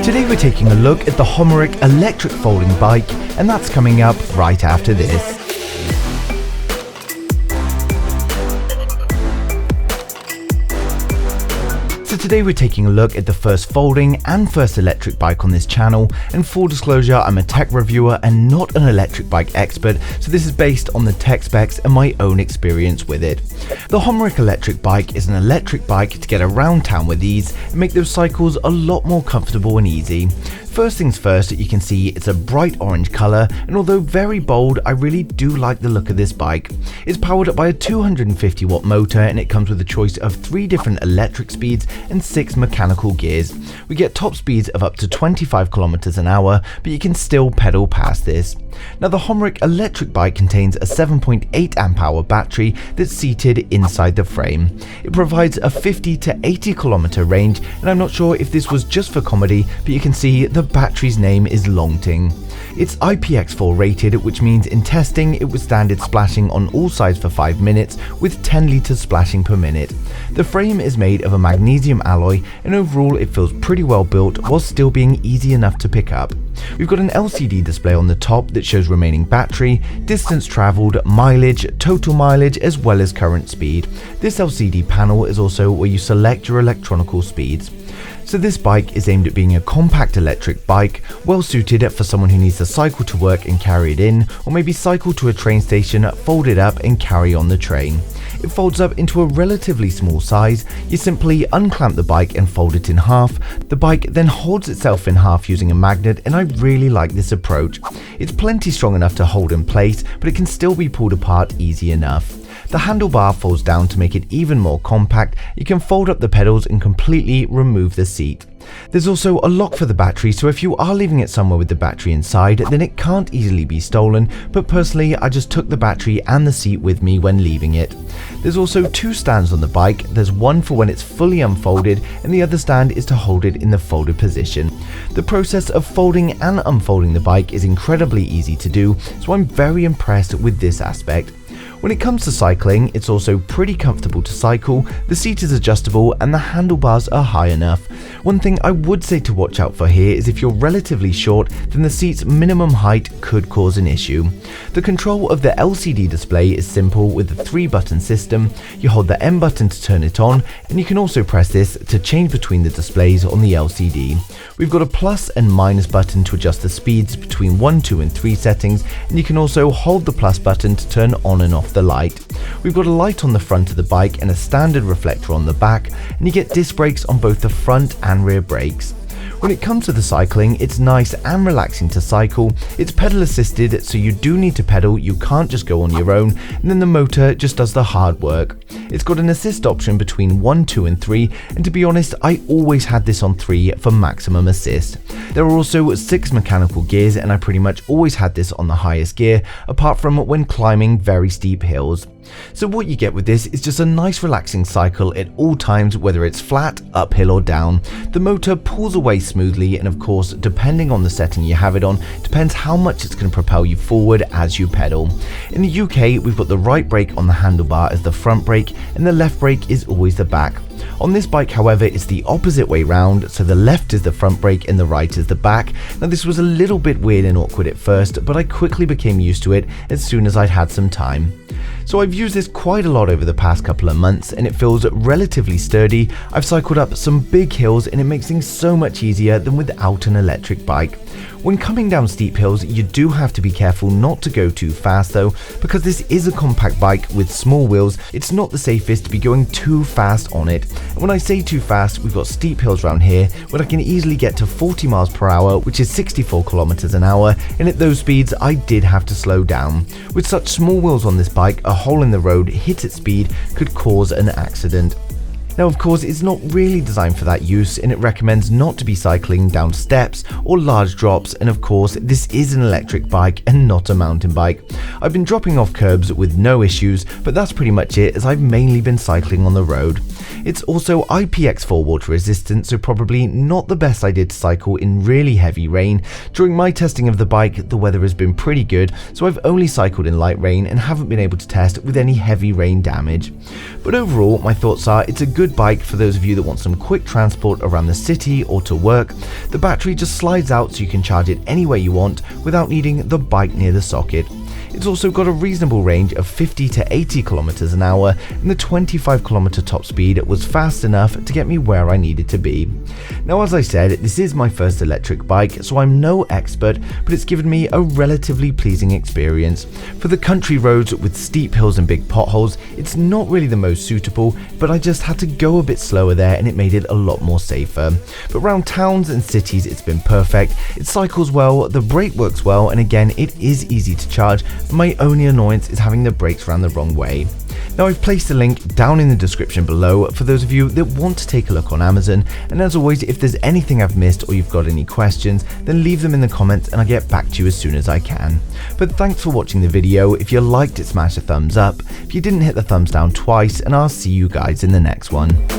Today we're taking a look at the Homeric electric folding bike, and that's coming up right after this. So today we're taking a look at the first folding and first electric bike on this channel, and full disclosure, I'm a tech reviewer and not an electric bike expert, so this is based on the tech specs and my own experience with it. The Homeric electric bike is an electric bike to get around town with ease and make those cycles a lot more comfortable and easy. First things first, you can see it's a bright orange colour, and although very bold, I really do like the look of this bike. It's powered up by a 250 watt motor, and it comes with a choice of 3 different electric speeds and 6 mechanical gears. We get top speeds of up to 25 km an hour, but you can still pedal past this. Now the Homeric electric bike contains a 7.8 amp hour battery that's seated inside the frame. It provides a 50 to 80 km range, and I'm not sure if this was just for comedy, but you can see the battery's name is Longting. It's IPX4 rated, which means in testing it withstanded splashing on all sides for 5 minutes with 10 litres splashing per minute. The frame is made of a magnesium alloy, and overall it feels pretty well built while still being easy enough to pick up. We've got an LCD display on the top that shows remaining battery, distance travelled, mileage, total mileage, as well as current speed. This LCD panel is also where you select your electronical speeds. So this bike is aimed at being a compact electric bike, well suited for someone who needs to cycle to work and carry it in, or maybe cycle to a train station, fold it up and carry on the train. It folds up into a relatively small size. You simply unclamp the bike and fold it in half. The bike then holds itself in half using a magnet, and I really like this approach. It's plenty strong enough to hold in place, but it can still be pulled apart easy enough. The handlebar folds down to make it even more compact. You can fold up the pedals and completely remove the seat. There's also a lock for the battery, so if you are leaving it somewhere with the battery inside, then it can't easily be stolen, but personally I just took the battery and the seat with me when leaving it. There's also 2 stands on the bike. There's one for when it's fully unfolded, and the other stand is to hold it in the folded position. The process of folding and unfolding the bike is incredibly easy to do, so I'm very impressed with this aspect. When it comes to cycling, it's also pretty comfortable to cycle, the seat is adjustable and the handlebars are high enough. One thing I would say to watch out for here is if you're relatively short, then the seat's minimum height could cause an issue. The control of the LCD display is simple with the 3-button system. You hold the M button to turn it on, and you can also press this to change between the displays on the LCD. We've got a plus and minus button to adjust the speeds between 1, 2 and 3 settings, and you can also hold the plus button to turn on and off the light. We've got a light on the front of the bike and a standard reflector on the back, and you get disc brakes on both the front and rear brakes. When it comes to the cycling, it's nice and relaxing to cycle. It's pedal assisted, so you do need to pedal, you can't just go on your own, and then the motor just does the hard work. It's got an assist option between 1, 2 and 3, and to be honest, I always had this on 3 for maximum assist. There are also 6 mechanical gears, and I pretty much always had this on the highest gear, apart from when climbing very steep hills. So what you get with this is just a nice relaxing cycle at all times, whether it's flat, uphill or down. The motor pulls away smoothly, and of course, depending on the setting you have it on, depends how much it's going to propel you forward as you pedal. In the UK, we've got the right brake on the handlebar as the front brake, and the left brake is always the back. On this bike, however, it's the opposite way round, so the left is the front brake and the right is the back. Now this was a little bit weird and awkward at first, but I quickly became used to it as soon as I'd had some time. So I've used this quite a lot over the past couple of months, and it feels relatively sturdy. I've cycled up some big hills, and it makes things so much easier than without an electric bike. When coming down steep hills, you do have to be careful not to go too fast though, because this is a compact bike with small wheels. It's not the safest to be going too fast on it. And when I say too fast, we've got steep hills around here where I can easily get to 40 miles per hour, which is 64 kilometers an hour, and at those speeds I did have to slow down. With such small wheels on this bike, a hole in the road hit at speed could cause an accident. Now of course, it's not really designed for that use, and it recommends not to be cycling down steps or large drops, and of course this is an electric bike and not a mountain bike. I've been dropping off curbs with no issues, but that's pretty much it, as I've mainly been cycling on the road. It's also IPX4 water resistant, so probably not the best idea to cycle in really heavy rain. During my testing of the bike, the weather has been pretty good, so I've only cycled in light rain and haven't been able to test with any heavy rain damage. But overall, my thoughts are it's a good good bike for those of you that want some quick transport around the city or to work. The battery just slides out so you can charge it anywhere you want without needing the bike near the socket. It's also got a reasonable range of 50 to 80 kilometers an hour, and the 25km top speed was fast enough to get me where I needed to be. Now, as I said, this is my first electric bike, so I'm no expert, but it's given me a relatively pleasing experience. For the country roads with steep hills and big potholes, it's not really the most suitable, but I just had to go a bit slower there and it made it a lot more safer. But around towns and cities, it's been perfect. It cycles well, the brake works well, and again, it is easy to charge. My only annoyance is having the brakes round the wrong way. Now, I've placed a link down in the description below for those of you that want to take a look on Amazon, and as always, if there's anything I've missed or you've got any questions, then leave them in the comments and I'll get back to you as soon as I can. But thanks for watching the video. If you liked it, smash a thumbs up. If you didn't, hit the thumbs down twice, and I'll see you guys in the next one.